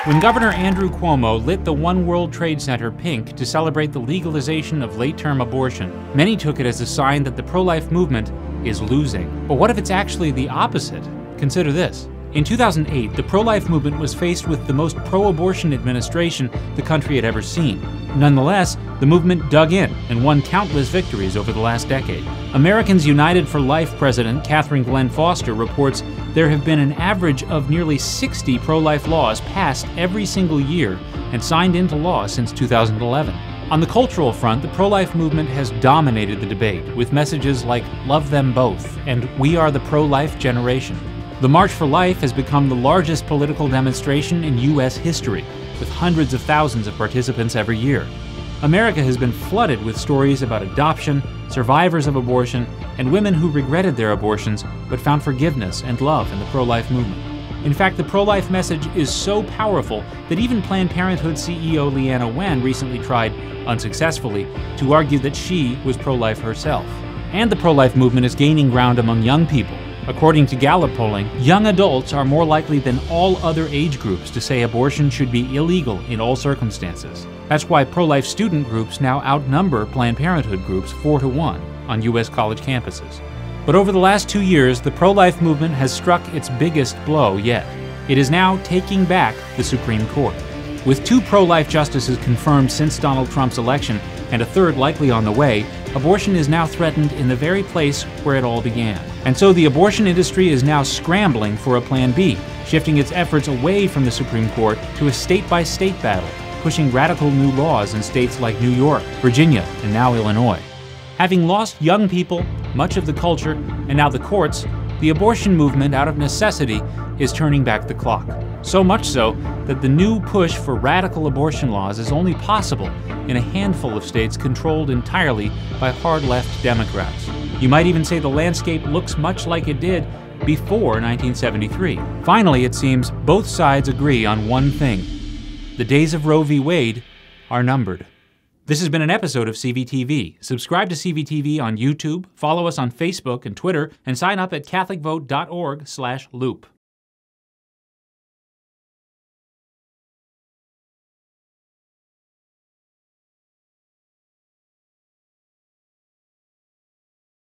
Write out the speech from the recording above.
When Governor Andrew Cuomo lit the One World Trade Center pink to celebrate the legalization of late-term abortion, many took it as a sign that the pro-life movement is losing. But what if it's actually the opposite? Consider this. In 2008, the pro-life movement was faced with the most pro-abortion administration the country had ever seen. Nonetheless, the movement dug in and won countless victories over the last decade. Americans United for Life President Catherine Glenn Foster reports there have been an average of nearly 60 pro-life laws passed every single year and signed into law since 2011. On the cultural front, the pro-life movement has dominated the debate with messages like "Love them both" and "We are the pro-life generation." The March for Life has become the largest political demonstration in U.S. history, with hundreds of thousands of participants every year. America has been flooded with stories about adoption, survivors of abortion, and women who regretted their abortions but found forgiveness and love in the pro-life movement. In fact, the pro-life message is so powerful that even Planned Parenthood CEO Leanna Wen recently tried, unsuccessfully, to argue that she was pro-life herself. And the pro-life movement is gaining ground among young people. According to Gallup polling, young adults are more likely than all other age groups to say abortion should be illegal in all circumstances. That's why pro-life student groups now outnumber Planned Parenthood groups 4-1 on U.S. college campuses. But over the last 2 years, the pro-life movement has struck its biggest blow yet. It is now taking back the Supreme Court. With 2 pro-life justices confirmed since Donald Trump's election and a third likely on the way, abortion is now threatened in the very place where it all began. And so the abortion industry is now scrambling for a plan B, shifting its efforts away from the Supreme Court to a state-by-state battle, pushing radical new laws in states like New York, Virginia, and now Illinois. Having lost young people, much of the culture, and now the courts, the abortion movement, out of necessity, is turning back the clock. So much so that the new push for radical abortion laws is only possible in a handful of states controlled entirely by hard-left Democrats. You might even say the landscape looks much like it did before 1973. Finally, it seems both sides agree on one thing: the days of Roe v. Wade are numbered. This has been an episode of CVTV. Subscribe to CVTV on YouTube, follow us on Facebook and Twitter, and sign up at catholicvote.org/loop.